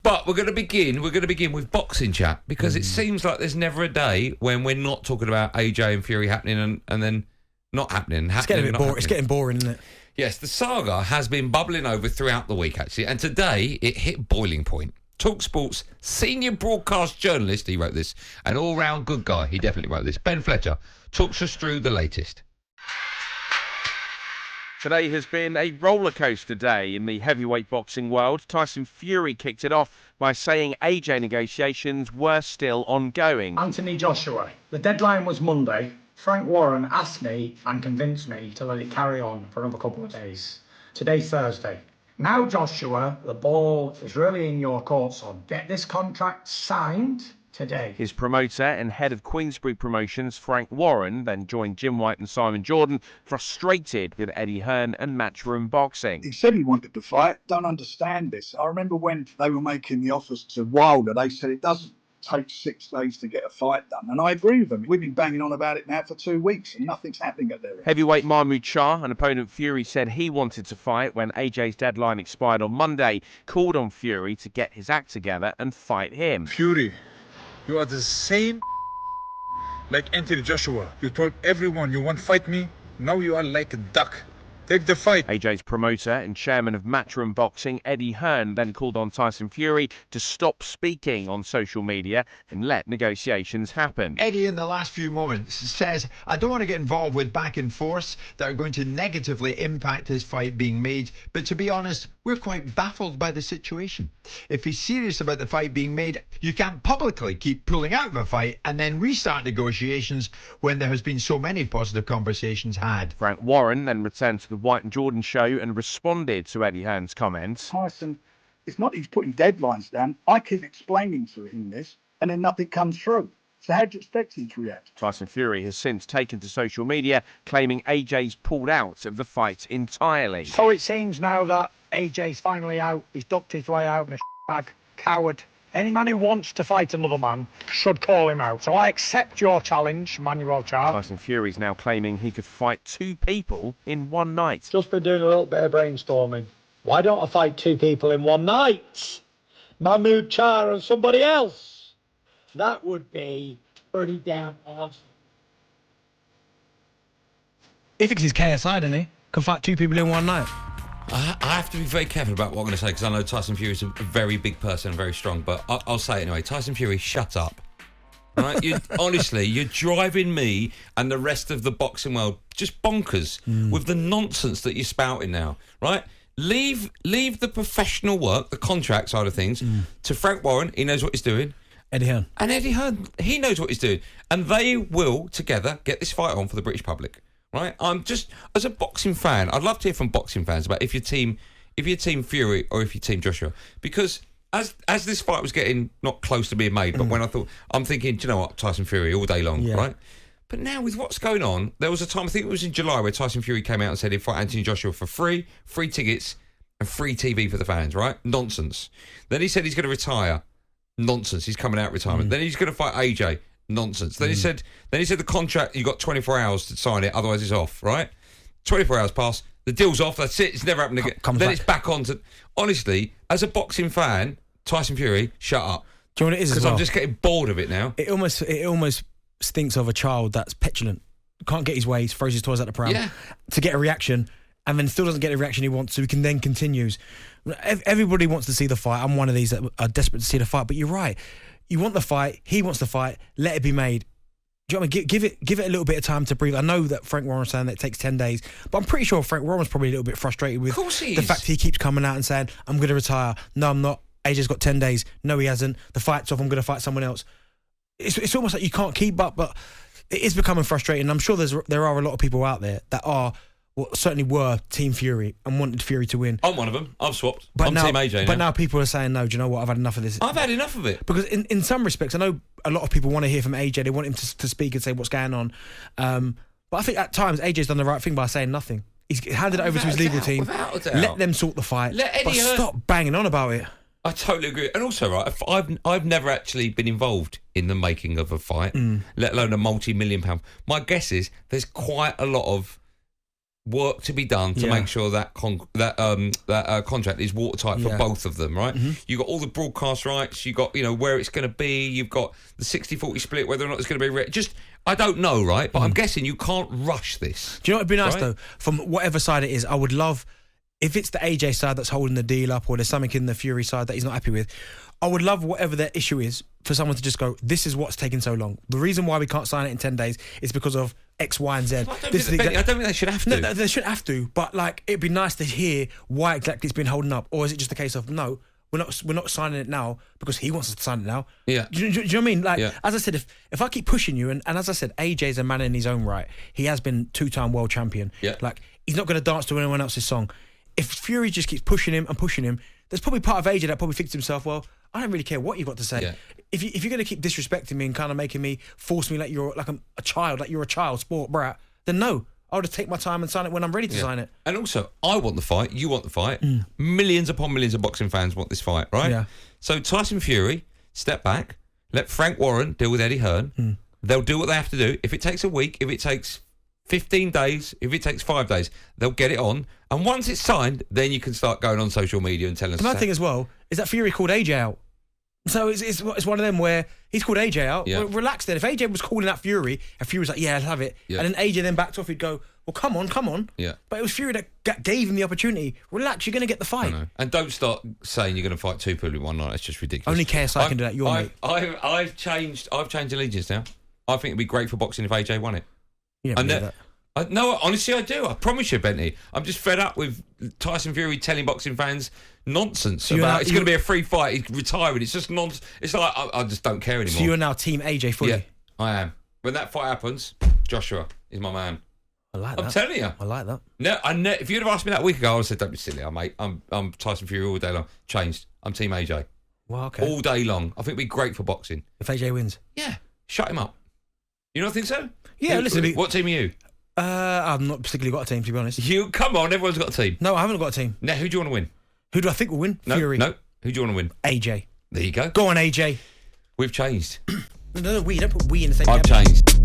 But we're going to begin with boxing chat because it seems like there's never a day when we're not talking about AJ and Fury happening and then not happening. It's getting a bit boring. It's getting boring, isn't it? Yes, the saga has been bubbling over throughout the week, actually, and today it hit boiling point. talkSPORT's senior broadcast journalist, he wrote this, an all-round good guy, he definitely wrote this, Ben Fletcher, talks us through the latest. Today has been a rollercoaster day in the heavyweight boxing world. Tyson Fury kicked it off by saying AJ negotiations were still ongoing. Anthony Joshua. The deadline was Monday. Frank Warren asked me and convinced me to let it carry on for another couple of days. Today's Thursday. Now, Joshua, the ball is really in your court, son. Get this contract signed today. His promoter and head of Queensbury Promotions, Frank Warren, then joined Jim White and Simon Jordan, frustrated with Eddie Hearn and Matchroom Boxing. He said he wanted to fight. Don't understand this. I remember when they were making the offers to Wilder, they said it doesn't take 6 days to get a fight done. And I agree with them. We've been banging on about it now for 2 weeks and nothing's happening at their end. Heavyweight Mahmoud Shah, an opponent Fury said he wanted to fight when AJ's deadline expired on Monday, called on Fury to get his act together and fight him. Fury, you are the same like Anthony Joshua. You told everyone you won't fight me. Now you are like a duck. Take the fight. AJ's promoter and chairman of Matchroom Boxing, Eddie Hearn, then called on Tyson Fury to stop speaking on social media and let negotiations happen. Eddie, in the last few moments, says, I don't want to get involved with back and forths that are going to negatively impact his fight being made. But to be honest, we're quite baffled by the situation. If he's serious about the fight being made, you can't publicly keep pulling out of a fight and then restart negotiations when there has been so many positive conversations had. Frank Warren then returned to the White and Jordan show and responded to Eddie Hearn's comments. Tyson, it's not he's putting deadlines down. I keep explaining to him this, and then nothing comes through. So how do you expect him to react? Tyson Fury has since taken to social media, claiming AJ's pulled out of the fight entirely. So it seems now that AJ's finally out. He's ducked his way out in a bag. Coward. Any man who wants to fight another man should call him out. So I accept your challenge, Manuel Charles. Tyson Fury's now claiming he could fight 2 people in one night. Just been doing a little bit of brainstorming. Why don't I fight 2 people in one night? Mahmoud Char and somebody else. That would be pretty damn awesome. He thinks he's KSI, doesn't he? Can fight 2 people in one night. I have to be very careful about what I'm going to say because I know Tyson Fury is a very big person and very strong, but I'll say it anyway. Tyson Fury, shut up. Right? Honestly, you're driving me and the rest of the boxing world just bonkers with the nonsense that you're spouting now, right? Leave the professional work, the contract side of things, to Frank Warren. He knows what he's doing. Eddie Hearn. And Eddie Hearn, he knows what he's doing. And they will, together, get this fight on for the British public. Right, I'm just as a boxing fan. I'd love to hear from boxing fans about if you're team Fury or if you're team Joshua. Because as this fight was getting not close to being made, but when I'm thinking, do you know what, Tyson Fury all day long, right? But now with what's going on, there was a time I think it was in July where Tyson Fury came out and said he'd fight Anthony Joshua for free tickets and free TV for the fans. Right, nonsense. Then he said he's going to retire. Nonsense. He's coming out of retirement. Then he's going to fight AJ. Nonsense. Then he said the contract, you got 24 hours to sign it, otherwise it's off, right? 24 hours pass, the deal's off, that's it, it's never happened again. It's back on to... Honestly, as a boxing fan, Tyson Fury, shut up. Do you know what it is as Because well? I'm just getting bored of it now. It almost stinks of a child that's petulant, can't get his way, throws his toys at the pram to get a reaction, and then still doesn't get a reaction he wants, so he can then continues. Everybody wants to see the fight. I'm one of these that are desperate to see the fight, but you're right. You want the fight, he wants the fight, let it be made. Do you know what I mean? Give it a little bit of time to breathe. I know that Frank Warren's saying that it takes 10 days, but I'm pretty sure Frank Warren's probably a little bit frustrated with the fact he keeps coming out and saying, I'm going to retire. No, I'm not. AJ's got 10 days. No, he hasn't. The fight's off. I'm going to fight someone else. It's almost like you can't keep up, but it is becoming frustrating. I'm sure there are a lot of people out there that are, well, certainly were Team Fury and wanted Fury to win. I'm one of them. I've swapped. I'm Team AJ now. But now people are saying, no, do you know what? I've had enough of this. I've had enough of it. Because in some respects, I know a lot of people want to hear from AJ. They want him to speak and say what's going on. But I think at times AJ's done the right thing by saying nothing. He's handed it over to his legal team. Let them sort the fight. But stop banging on about it. I totally agree. And also, right, I've never actually been involved in the making of a fight, let alone a multi-million-pound. My guess is there's quite a lot of work to be done to make sure that contract is watertight for both of them, right? You've got all the broadcast rights, you've got, where it's going to be, you've got the 60-40 split, whether or not it's going to be... I don't know, right? But I'm guessing you can't rush this. Do you know what would be nice, though? From whatever side it is, I would love... If it's the AJ side that's holding the deal up, or there's something in the Fury side that he's not happy with, I would love, whatever their issue is, for someone to just go, this is what's taking so long. The reason why we can't sign it in 10 days is because of X, Y, and Z. I don't think they should have to. No, they shouldn't have to. But it'd be nice to hear why exactly it's been holding up, or is it just a case of no, we're not signing it now because he wants us to sign it now. Yeah. Do you know what I mean? As I said, if I keep pushing you, and as I said, AJ's a man in his own right. He has been 2-time world champion. Yeah. He's not going to dance to anyone else's song. If Fury just keeps pushing him, there's probably part of AJ that probably thinks to himself, well, I don't really care what you've got to say. Yeah. If you're going to keep disrespecting me and kind of making me, force me like you're like I'm a child, like you're a child, sport brat, then no, I'll just take my time and sign it when I'm ready to sign it. And also, I want the fight, you want the fight. Millions upon millions of boxing fans want this fight, right? Yeah. So Tyson Fury, step back, let Frank Warren deal with Eddie Hearn. They'll do what they have to do. If it takes a week, if it takes 15 days, if it takes 5 days, they'll get it on. And once it's signed, then you can start going on social media and telling us. Another thing as well is that Fury called AJ out. So it's one of them where he's called AJ out. Yeah. Relax then. If AJ was calling out Fury and Fury was like, yeah, I'll have it. Yeah. And then AJ then backed off, he'd go, well, come on. Yeah. But it was Fury that gave him the opportunity. Relax, you're going to get the fight. And don't start saying you're going to fight two people in one night. It's just ridiculous. Only KSI can do that. You're mate. I've changed allegiance now. I think it'd be great for boxing if AJ won it. You don't believe that. No, honestly, I do. I promise you, Bentley. I'm just fed up with Tyson Fury telling boxing fans nonsense about it's going to be a free fight. He's retiring. It's just nonsense. It's like I just don't care anymore. So you're now Team AJ fully? Yeah, I am. When that fight happens, Joshua is my man. I like that. I'm telling you. I like that. No, if you'd have asked me that a week ago, I would have said, don't be silly, mate. I'm Tyson Fury all day long. Changed. I'm Team AJ. Well, okay. All day long. I think it'd be great for boxing. If AJ wins? Yeah. Shut him up. You don't think so? Yeah, listen. What team are you? I've not particularly got a team, to be honest. You come on, everyone's got a team. No, I haven't got a team. Now, who do you want to win? Who do I think will win? No, Fury. No, who do you want to win? AJ. There you go. Go on, AJ. We've changed. No, we. Don't put we in the same I've category. changed.